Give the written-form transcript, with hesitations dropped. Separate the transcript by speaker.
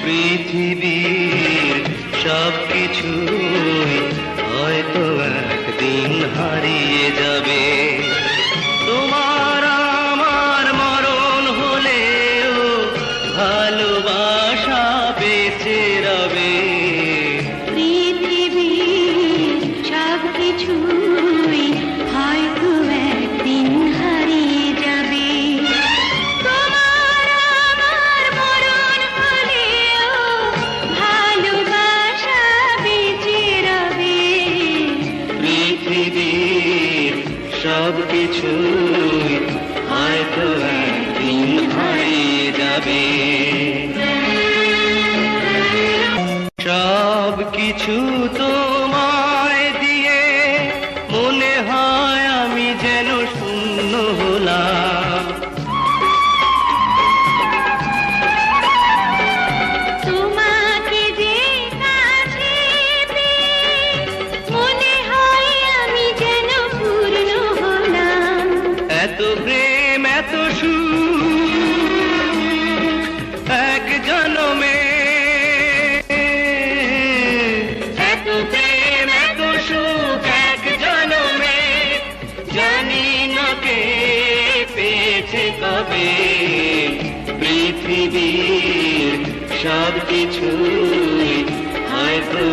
Speaker 1: পৃথিবীর সবকিছুই হয়তো একদিন হারিয়ে যাবে। তোমার আমার মরণ হলেও ভালোবাসা বেঁচে রবে।
Speaker 2: পৃথিবীর সবকিছুই হয়তো একদিন হারিয়ে যাবে। তোমার আমার মরণ হলেও ভালোবাসা বেঁচে রবে।
Speaker 1: পৃথিবীর সবকিছুই হয়তো একদিন হারিয়ে যাবে। সবকিছু তোমায় দিয়ে মনে হয় আমি যেন শূন্য হলাম।
Speaker 2: তোমাকে যে কাছে পেয়ে মনে হয় আমি যেন পূর্ণ হলাম।
Speaker 1: এত প্রেম এত সুখ এক জনমে, এত প্রেম এত সুখ এক জনমে, জানি না কে পেয়েছে কবে। পৃথিবীর সবকিছুই হয়তো